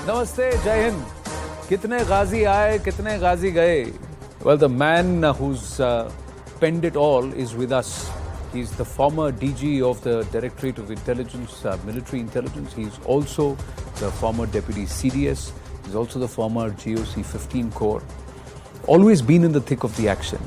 Namaste, Jai Hind. Kitne ghazi aaye, kitne ghazi gaye. Well, the man who's penned it all is with us. He's the former DG of the Directorate of Intelligence, Military Intelligence. He's also the former Deputy CDS. He's also the former GOC 15 Corps. Always been in the thick of the action.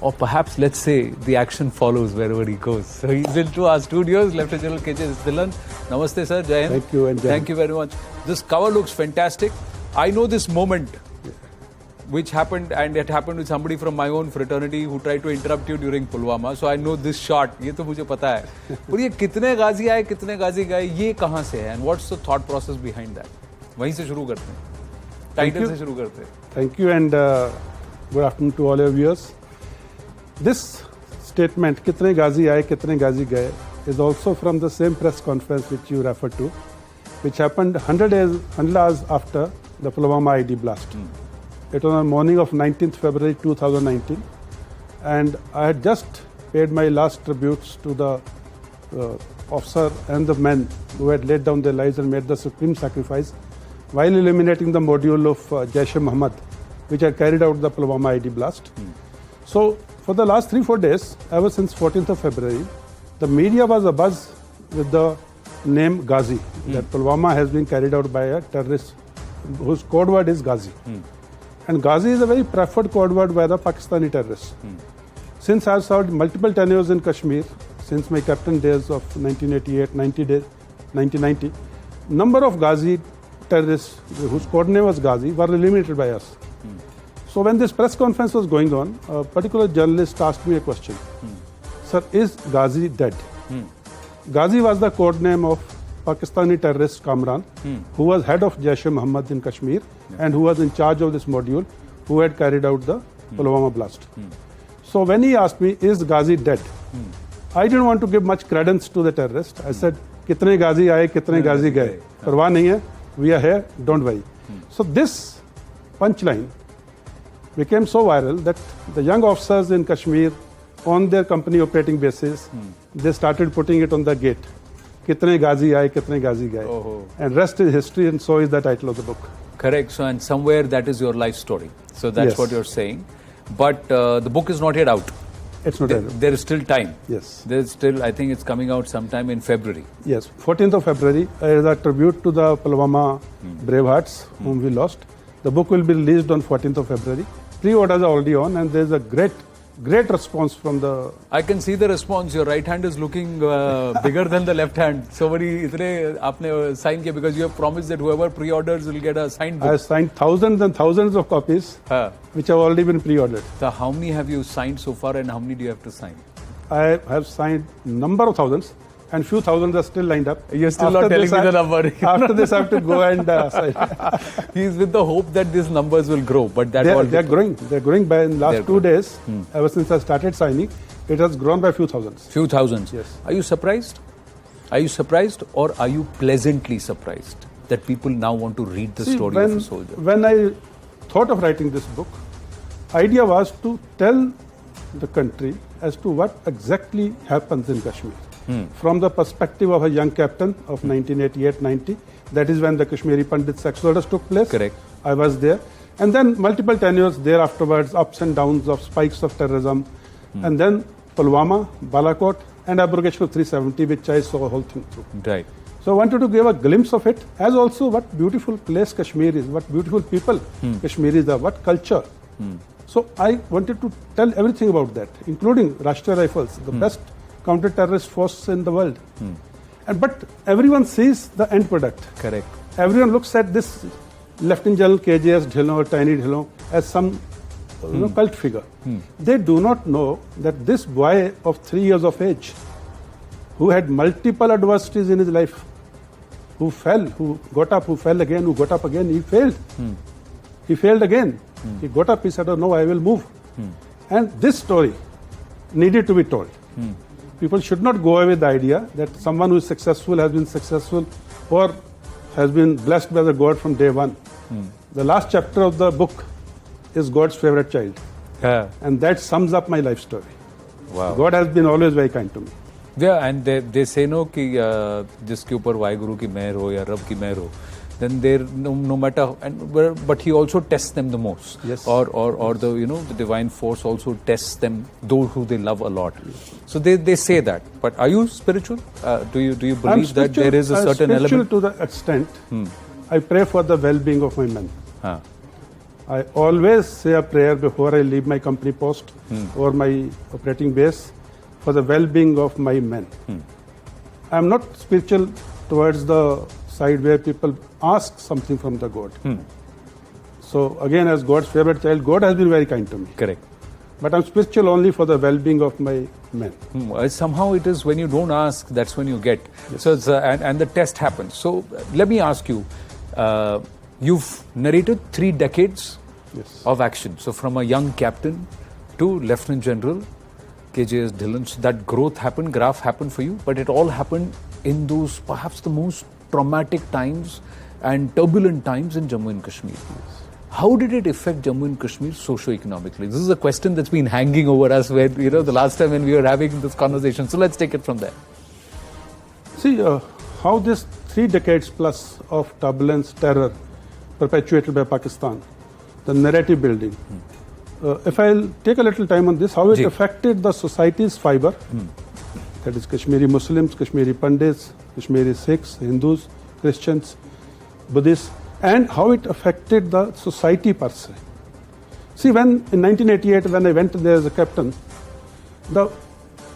Or perhaps, let's say, the action follows wherever he goes. So he's into our studios, Lieutenant General KJ Dhillon. Namaste, sir. Jai Hind. Thank you. And Thank you very much. This cover looks fantastic. I know this moment, which happened, and it happened with somebody from my own fraternity who tried to interrupt you during Pulwama. So I know this shot. ये तो मुझे पता है. पर ये कितने गाजी आए, कितने गाजी गए, ये कहाँ से है? And what's the thought process behind that? वहीं से शुरू करते हैं. Title से शुरू करते हैं. Thank you and good afternoon to all your viewers. This statement, कितने गाजी आए, कितने गाजी गए, is also from the same press conference which you referred to, which happened 100 hours after the Pulwama ID blast. It was on the morning of 19th February 2019, and I had just paid my last tributes to the officer and the men who had laid down their lives and made the supreme sacrifice while eliminating the module of Jaish-e-Mohammed, which had carried out the Pulwama ID blast. So, for the last 3-4 days, ever since 14th of February, the media was abuzz with the name Ghazi, that Pulwama has been carried out by a terrorist whose code word is Ghazi. And Ghazi is a very preferred code word by the Pakistani terrorists. Since I have served multiple tenures in Kashmir, since my captain days of 1988, 1990, number of Ghazi terrorists whose code name was Ghazi were eliminated by us. So when this press conference was going on, a particular journalist asked me a question. Sir, is Ghazi dead? Ghazi was the code name of Pakistani terrorist Kamran, who was head of Jaish-e-Mohammed in Kashmir and who was in charge of this module, who had carried out the Pulwama blast. So when he asked me, is Ghazi dead? I didn't want to give much credence to the terrorist. I said, kitne Ghazi aaye, kitne Ghazi gaye. Parwah nahi hai, we are here, don't worry. So this punchline became so viral that the young officers in Kashmir, on their company operating basis, they started putting it on the gate. Kitne Ghazi aaye, kitne Ghazi gaye. And rest is history, and so is the title of the book. Correct. So, and somewhere that is your life story. So that's what you're saying. But the book is not yet out. It's not yet out. There is still time. Yes. There is still, I think it's coming out sometime in February. Yes, 14th of February is a tribute to the Pulwama bravehearts whom we lost. The book will be released on 14th of February. Pre-orders are already on, and there is a great response from the... I can see the response. Your right hand is looking bigger than the left hand. So many aapne sign kiya because you have promised that whoever pre-orders will get a signed book. I have signed thousands and thousands of copies which have already been pre-ordered. So how many have you signed so far, and how many do you have to sign? I have signed number of thousands, and few thousands are still lined up. You're still not telling me the number. After this, I have to go and sign. He's with the hope that these numbers will grow, but that they're growing. They're growing by in last 2 days. Ever since I started signing, it has grown by few thousands. Few thousands. Yes. Are you surprised? Are you surprised, or are you pleasantly surprised that people now want to read the story of a soldier? When I thought of writing this book, idea was to tell the country as to what exactly happens in Kashmir. From the perspective of a young captain of 1988-90, that is when the Kashmiri Pandits exodus took place. Correct. I was there. And then multiple tenures there afterwards, ups and downs of spikes of terrorism. And then Pulwama, Balakot, and abrogation of 370, which I saw the whole thing through. Right. So I wanted to give a glimpse of it, as also what beautiful place Kashmir is, what beautiful people Kashmiris are, what culture. So I wanted to tell everything about that, including Rashtriya Rifles, the best counter-terrorist force in the world. But everyone sees the end product. Correct. Everyone looks at this Lieutenant General KJS Dhillon or Tiny Dhillon as some cult figure. They do not know that this boy of 3 years of age, who had multiple adversities in his life, who fell, who got up, who fell again, who got up again, he failed. He failed again. He got up, he said, oh no, I will move. And this story needed to be told. People should not go away with the idea that someone who is successful has been successful or has been blessed by the God from day one. The last chapter of the book is God's favorite child. And that sums up my life story. Wow. God has been always very kind to me. Yeah, and they say no कि जिसके ऊपर वाहिगुरु की मेहर हो या रब की मेहर हो, then they're no matter, but he also tests them the most. Yes. Or the the divine force also tests them, those who they love a lot. So they say that. But are you spiritual? Do you believe that there is a certain element? I'm element? spiritual to the extent I pray for the well-being of my men. Huh. I always say a prayer before I leave my company post or my operating base for the well-being of my men. I'm not spiritual towards the side where people ask something from the God. So again, as God's favorite child, God has been very kind to me. Correct. But I'm spiritual only for the well-being of my men. Somehow it is when you don't ask, that's when you get. Yes. So it's, and the test happens. So let me ask you, you've narrated 3 decades of action. So from a young captain to Lieutenant General, KJS Dhillon, so that growth happened, graph happened for you, but it all happened in those perhaps the most traumatic times and turbulent times in Jammu and Kashmir. How did it affect Jammu and Kashmir socio-economically? This is a question that's been hanging over us where, the last time when we were having this conversation. So let's take it from there. See, how this 3 decades plus of turbulence, terror perpetuated by Pakistan, the narrative building. If I'll take a little time on this, how it affected the society's fiber, that is Kashmiri Muslims, Kashmiri Pandits, Kashmiri Sikhs, Hindus, Christians, Buddhists, and how it affected the society per se. See, when in 1988, when I went there as a captain, the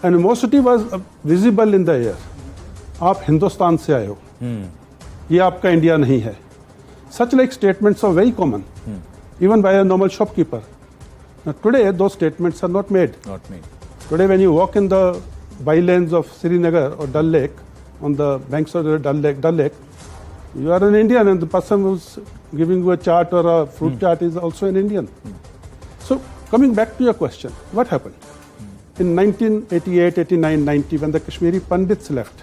animosity was visible in the air. आप हिंदुस्तान से आए हो, ये आपका India नहीं है. Such like statements are very common, even by a normal shopkeeper. Now today, those statements are not made. Not made. Today, when you walk in the bylanes of Srinagar or Dal Lake, on the banks of the Dal Lake, you are an Indian, and the person who's giving you a chaat or a fruit chaat is also an Indian. So, coming back to your question, what happened? In 1988, 89, 90, when the Kashmiri Pandits left,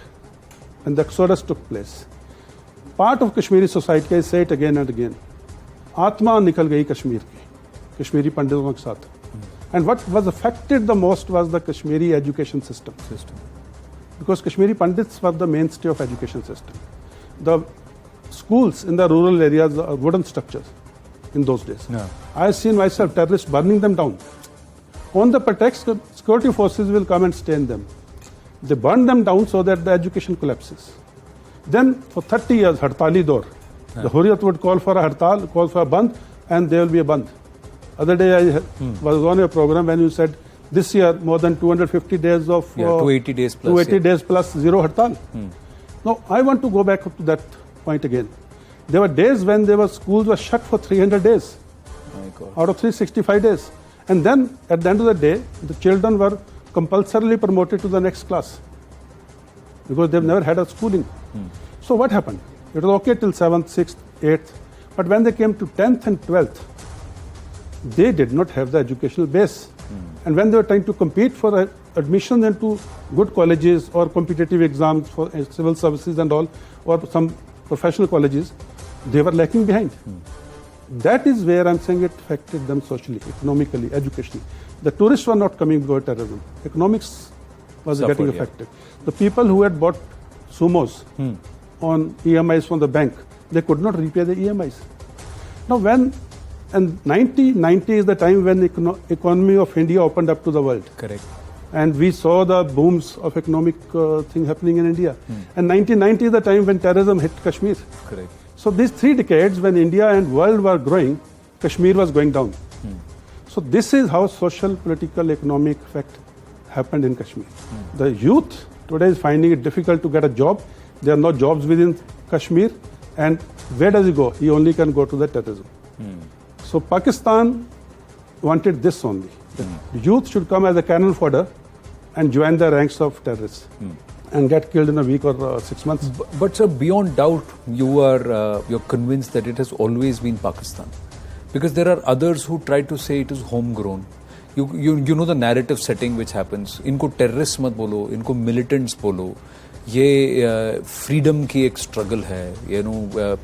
when the exodus took place, part of Kashmiri society, I say it again and again, Atma nikal gayi Kashmir ki, Kashmiri Panditons ke saath. And what was affected the most was the Kashmiri education system. Because Kashmiri Pandits were the mainstay of education system. The schools in the rural areas are wooden structures in those days. I have seen myself terrorists burning them down. On the pretext that security forces will come and stay in them. They burn them down so that the education collapses. Then for 30 years, Hartali Dor, the Hurriyat would call for a Hartal, call for a Bandh, and there will be a Bandh. Other day I was on a program when you said this year more than 250 days of 280 days plus 280 days plus zero Hartal. Now I want to go back up to that point again. There were days when schools were shut for 300 days out of 365 days. And then at the end of the day, the children were compulsorily promoted to the next class because they've never had a schooling. So what happened? It was okay till 7th, 6th, 8th. But when they came to 10th and 12th, they did not have the educational base. And when they were trying to compete for admission into good colleges or competitive exams for civil services and all, or some professional colleges, they were lacking behind. That is where I'm saying it affected them socially, economically, educationally. The tourists were not coming because of terrorism. Economics was getting affected. The people who had bought sumos on EMIs from the bank, they could not repay the EMIs. Now and 1990 is the time when the economy of India opened up to the world. Correct. And we saw the booms of economic thing happening in India. And 1990 is the time when terrorism hit Kashmir. Correct. So these 3 decades when India and world were growing, Kashmir was going down. So this is how social, political, economic effect happened in Kashmir. The youth today is finding it difficult to get a job. There are no jobs within Kashmir. And where does he go? He only can go to the terrorism. So Pakistan wanted this only. The youth should come as a cannon fodder and join the ranks of terrorists and get killed in a week or 6 months. But sir, beyond doubt, you're convinced that it has always been Pakistan. Because there are others who try to say it is homegrown. You know the narrative setting which happens. Inko terrorists mat bolo, inko militants bolo. ये freedom की एक struggle है,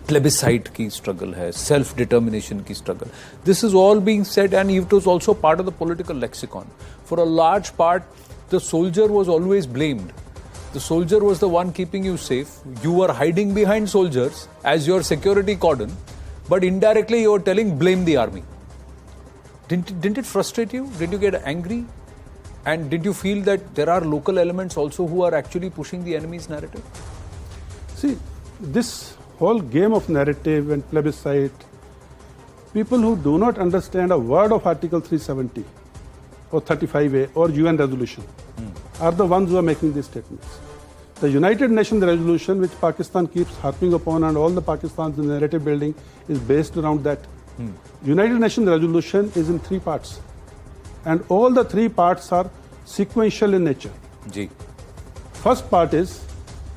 plebiscite की struggle है, self determination की struggle. This is all being said, and it was also part of the political lexicon. For a large part, the soldier was always blamed The soldier was the one keeping you safe. You were hiding behind soldiers as your security cordon, but indirectly you were telling blame the army. Didn't it frustrate you? Did you get angry? And did you feel that there are local elements also who are actually pushing the enemy's narrative? See, this whole game of narrative and plebiscite, people who do not understand a word of Article 370 or 35A or UN resolution are the ones who are making these statements. The United Nations resolution, which Pakistan keeps harping upon, and all the Pakistan's narrative building is based around that. United Nations resolution is in 3 parts. And all the 3 parts are sequential in nature. Ji. First part is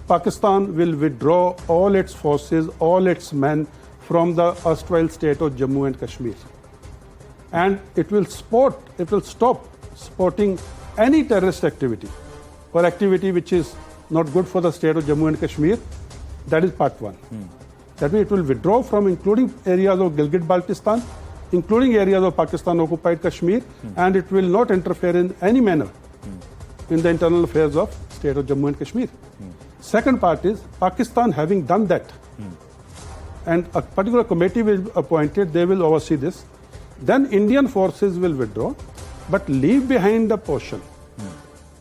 Pakistan will withdraw all its forces, all its men from the erstwhile state of Jammu and Kashmir. And it will stop supporting any terrorist activity or activity which is not good for the state of Jammu and Kashmir. That is part 1. That means it will withdraw from including areas of Gilgit-Baltistan, including areas of Pakistan-occupied Kashmir, and it will not interfere in any manner in the internal affairs of state of Jammu and Kashmir. Second part is Pakistan having done that, and a particular committee will be appointed, they will oversee this. Then Indian forces will withdraw, but leave behind a portion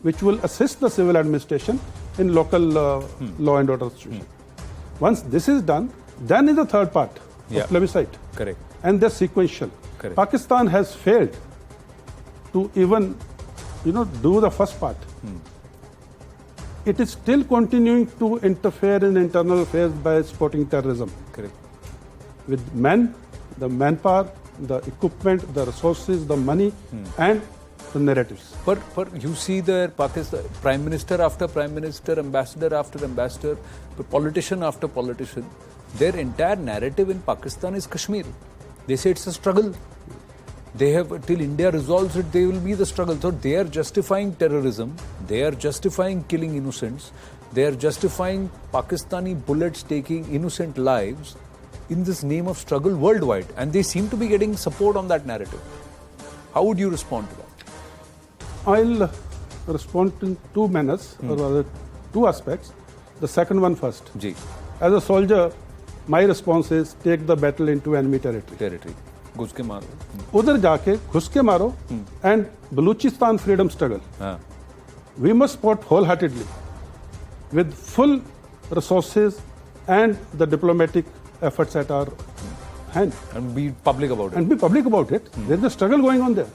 which will assist the civil administration in local law and order situation. Once this is done, then is the third part of plebiscite. Correct. And they're sequential. Correct. Pakistan has failed to even, do the first part. It is still continuing to interfere in internal affairs by supporting terrorism. Correct. With men, the manpower, the equipment, the resources, the money, and the narratives. But you see there, Pakistan, Prime Minister after Prime Minister, Ambassador after Ambassador, politician after politician, their entire narrative in Pakistan is Kashmir. They say it's a struggle. They have, till India resolves it, they will be the struggle. So they are justifying terrorism. They are justifying killing innocents. They are justifying Pakistani bullets taking innocent lives in this name of struggle worldwide. And they seem to be getting support on that narrative. How would you respond to that? I'll respond in 2 manners, or rather 2 aspects. The second one first. Ji. As a soldier, my response is take the battle into enemy territory. घुस के मारो. उधर जाके घुस के मारो, and Baluchistan freedom struggle. We must support wholeheartedly with full resources and the diplomatic efforts at our hand. And be public about it. And be public about it. There's a struggle going on there.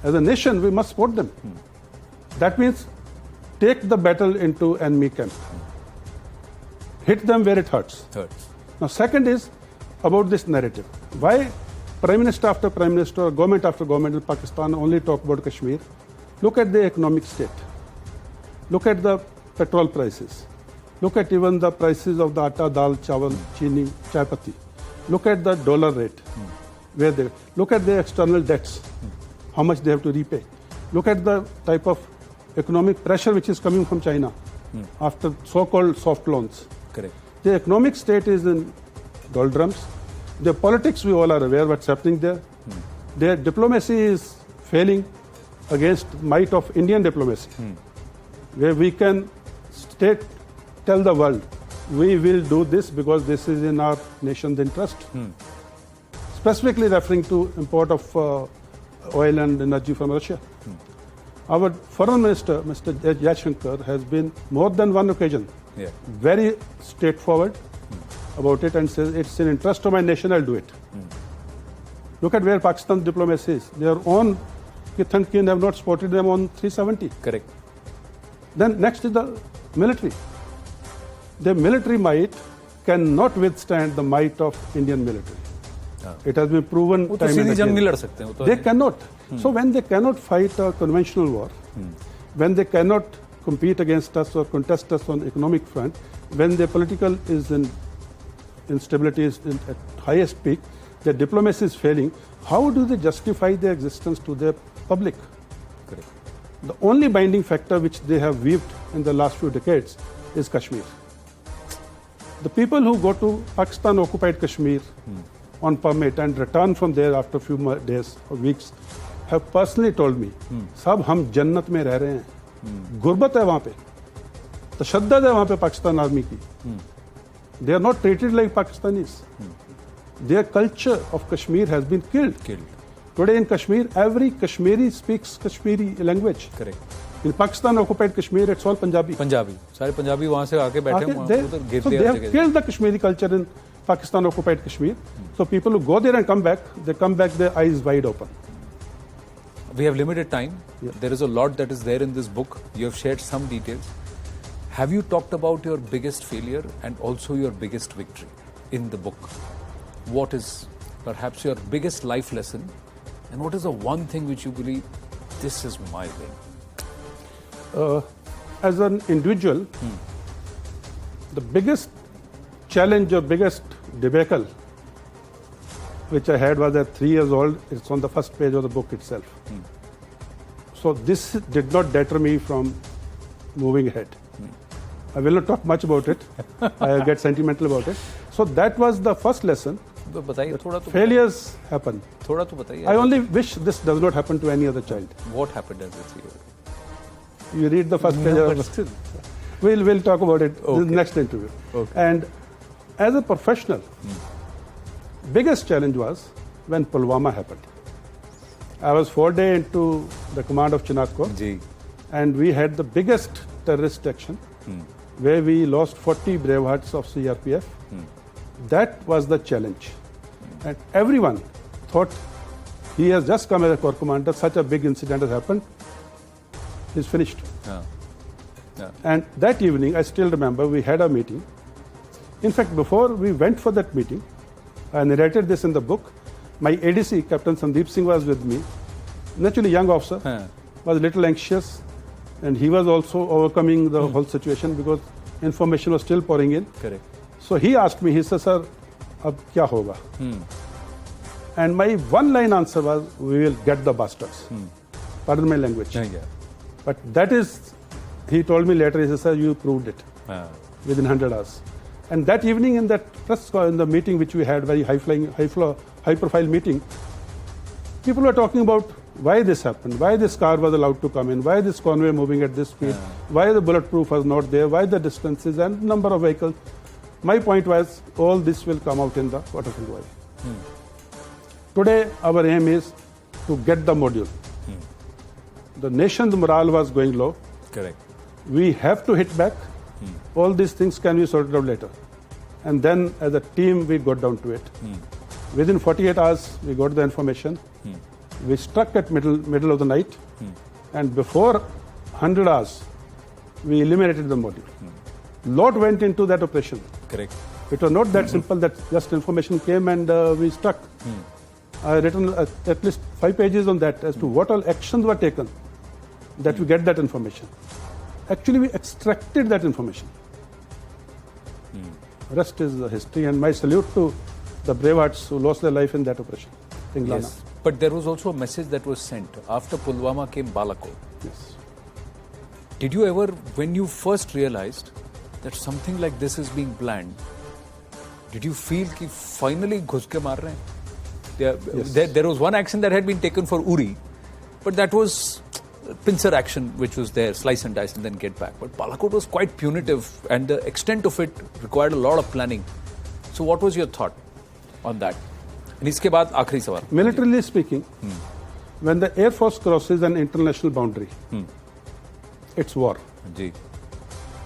As a nation, we must support them. That means take the battle into enemy camp. Hit them where it hurts. Now, second is about this narrative. Why Prime Minister after Prime Minister or government after government in Pakistan only talk about Kashmir? Look at the economic state. Look at the petrol prices. Look at even the prices of the atta, dal, chawal, chini, chai patti. Look at the dollar rate. Look at the external debts. How much they have to repay. Look at the type of economic pressure which is coming from China after so-called soft loans. Correct. The economic state is in doldrums. The politics, we all are aware what's happening there. Their diplomacy is failing against might of Indian diplomacy, where we can tell the world, we will do this because this is in our nation's interest. Specifically referring to import of oil and energy from Russia. Our foreign minister, Mr. Jaishankar, has been more than one occasion very straightforward about it and says it's in interest of my nation, I'll do it. Look at where Pakistan's diplomacy is. Their own kith and kin have not supported them on 370. Correct. Then next is the military. The military might cannot withstand the might of Indian military. It has been proven time and again. They cannot. So when they cannot fight a conventional war, when they cannot compete against us or contest us on economic front, when their political instability is at highest peak, their diplomacy is failing, how do they justify their existence to their public? Correct. The only binding factor which they have weaved in the last few decades is Kashmir. The people who go to Pakistan-occupied Kashmir on permit and return from there after a few days or weeks have personally told me, "Sab, hum jannat mein reh rahe hain. Gurbat hai wahan pe. तशद्दद है वहाँ पे Pakistan army की. They are not treated like Pakistanis. Their culture of Kashmir has been killed. Today in Kashmir, every Kashmiri speaks Kashmiri language. Correct. In Pakistan occupied Kashmir, it's all Punjabi. Punjabi सारे पंजाबी वहाँ से आके बैठे हैं, They, उधर so गिरते they हैं have जगह. killed the Kashmiri culture in Pakistan occupied Kashmir. So people who go there and come back, they come back their eyes wide open. We have limited time. Yeah. There is a lot that is there in this book. You have shared some details. Have you talked about your biggest failure and also your biggest victory in the book? What is perhaps your biggest life lesson and what is the one thing which you believe, this is my win? As an individual, the biggest challenge or biggest debacle which I had was at 3 years old. It's on the first page of the book itself. So this did not deter me from moving ahead. I will not talk much about it. I get sentimental about it. So that was the first lesson. तो बताइए थोड़ा तो. Failures happen. थोड़ा तो बताइए. I only wish this does not happen to any other child. What happened as a 3-year-old? You read the first page. No, of but the still. We'll talk about it in Okay. the next interview. Okay. And as a professional, biggest challenge was when Pulwama happened. I was 4 days into the command of Chinnar Corps, ji. and we had the biggest terrorist action where we lost 40 brave hearts of CRPF. That was the challenge. And everyone thought he has just come as a corps commander, such a big incident has happened, he's finished. Yeah. Yeah. And that evening, I still remember, we had a meeting. In fact, before we went for that meeting, I narrated this in the book. My ADC, Captain Sandeep Singh, was with me. Naturally, young officer, was a little anxious, and he was also overcoming the whole situation because information was still pouring in. Correct. So he asked me, he said, "Sir, ab kya hoga?" And my one-line answer was, "We will get the bastards." Pardon my language. Yeah. But that is, he told me later, he said, "Sir, you proved it within 100 hours." And that evening in that in the meeting which we had, very high-profile meeting, people were talking about why this happened, why this car was allowed to come in, why this convoy moving at this speed, why the bulletproof was not there, why the distances and number of vehicles. My point was, all this will come out in the court of inquiry. Today, our aim is to get the module. The nation's morale was going low. Correct. We have to hit back. All these things can be sorted out later. And then, as a team, we got down to it. Within 48 hours, we got the information. We struck at middle of the night. And before 100 hours, we eliminated the module. Lot went into that operation. Correct. It was not that simple that just information came and we struck. I have written at least 5 pages on that as to what all actions were taken that we get that information. Actually, we extracted that information. Rest is the history, and my salute to the brave hearts who lost their life in that operation. Tinglana. Yes. But there was also a message that was sent. After Pulwama came Balakot. Yes. Did you ever, when you first realized that something like this is being planned, did you feel कि finally घुस के मार रहे हैं? There was one action that had been taken for Uri, but that was pincer action which was there, slice and dice and then get back. But Balakot was quite punitive and the extent of it required a lot of planning. So what was your thought on that? And इसके बाद आखिरी सवाल. Militarily speaking, when the Air Force crosses an international boundary, it's war. Ji.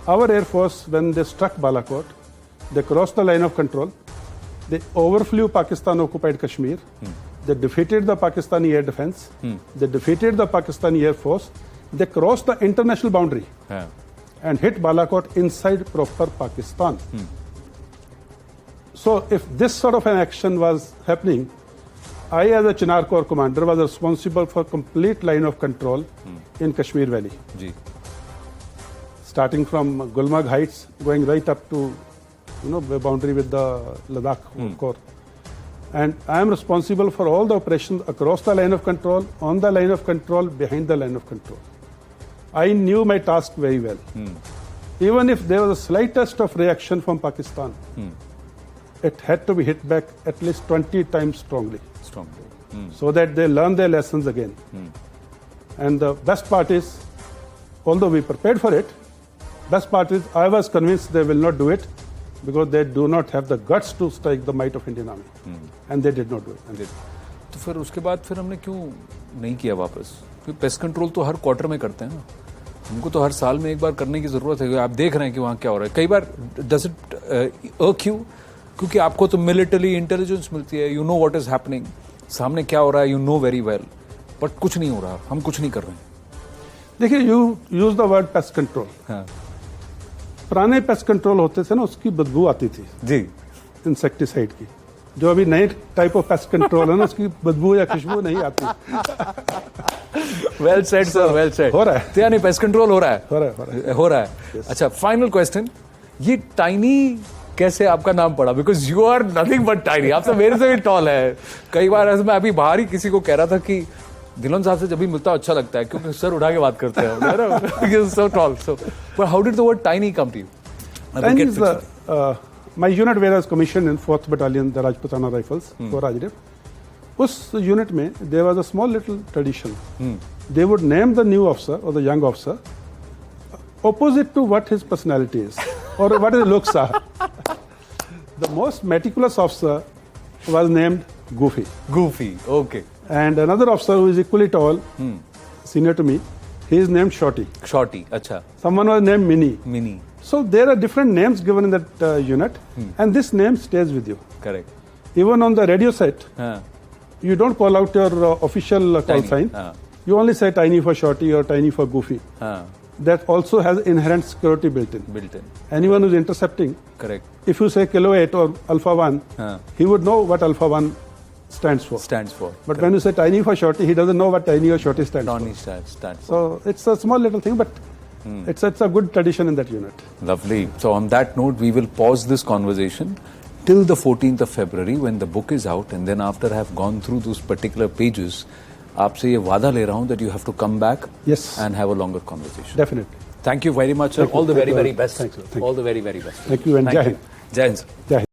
Our Air Force, when they struck Balakot, they crossed the line of control. They overflew Pakistan-occupied Kashmir. They defeated the Pakistani air defense. They defeated the Pakistani Air Force. They crossed the international boundary and hit Balakot inside proper Pakistan. So if this sort of an action was happening, I as a Chinnar Corps commander was responsible for complete line of control in Kashmir Valley. Ji. Starting from Gulmarg Heights, going right up to the boundary with the Ladakh Corps. And I am responsible for all the operations across the line of control, on the line of control, behind the line of control. I knew my task very well. Even if there was the slightest of reaction from Pakistan, it had to be hit back at least 20 times strongly. So that they learn their lessons again. And the best part is, although we prepared for it, Best part is I was convinced they will not do it because they do not have the guts to strike the might of Indian Army. And they did not do it. तो फिर उसके बाद फिर हमने क्यों नहीं किया वापस? क्योंकि पेस्ट कंट्रोल तो हर क्वार्टर में करते हैं ना, हमको तो हर साल में एक बार करने की जरूरत है. आप देख रहे हैं कि वहाँ क्या हो रहा है. कई बार डज इट अर्क यू, क्योंकि आपको तो मिलिटरी इंटेलिजेंस मिलती है, you know what is happening, सामने क्या हो रहा है, you know very well, but कुछ नहीं हो रहा, हम कुछ नहीं कर रहे हैं. देखिए, you use the word pest control. हाँ पुराने पेस्ट कंट्रोल होते थे ना, उसकी बदबू आती थी जी, इंसेक्टिसाइड की. जो अभी नए टाइप ऑफ पेस्ट कंट्रोल है ना, उसकी बदबू या खुशबू नहीं आती. Well said sir, well said. हो रहा है, यानी पेस्ट कंट्रोल हो रहा है, हो रहा है. Yes. अच्छा, फाइनल क्वेश्चन, ये टाइनी कैसे आपका नाम पड़ा? Because you are nothing but tiny. आप तो मेरे से भी टॉल है. कई बार ऐसे मैं अभी बाहर ही किसी को कह रहा था कि धिलोन साहब से जब भी मिलता अच्छा लगता है, क्योंकि सर उठा के बात करते हैं. So tall. So but how did the word tiny come to you? Tiny is my unit where I was commissioned in 4th Battalion, the Rajputana Rifles, for Rajdev. उस यूनिट में there was a small little tradition. They would name the new officer or the young officer opposite to what his personality is or what his looks are. The most meticulous officer was named Goofy. Goofy, okay. And another officer who is equally tall, senior to me, he is named Shorty. Shorty, अच्छा. Someone was named Mini. Mini. So there are different names given in that unit, and this name stays with you. Correct. Even on the radio set, हाँ. you don't call out your official call Tiny, sign. हाँ. You only say Tiny for Shorty or Tiny for Goofy. हाँ. That also has inherent security built in. Built in. Anyone who's intercepting, Correct. if you say Kilo 8 or Alpha 1, हाँ. he would know what Alpha 1 stands for. Stands for. But when you say Tiny for Shorty, he doesn't know what Tiny or Shorty stands Tiny for. stands for. So it's a small little thing, but it's a good tradition in that unit. Lovely. So on that note, we will pause this conversation till the 14th of February when the book is out, and then after I have gone through those particular pages, आपसे ये वादा ले रहा हूँ that you have to come back Yes. and have a longer conversation. Definitely. Thank you very much, sir. Thank you. All the Thank very, you. very best. Thank you. Thank All the very, very best. Thank you and Jai Hind. Jai Hind, sir. Jai Hind.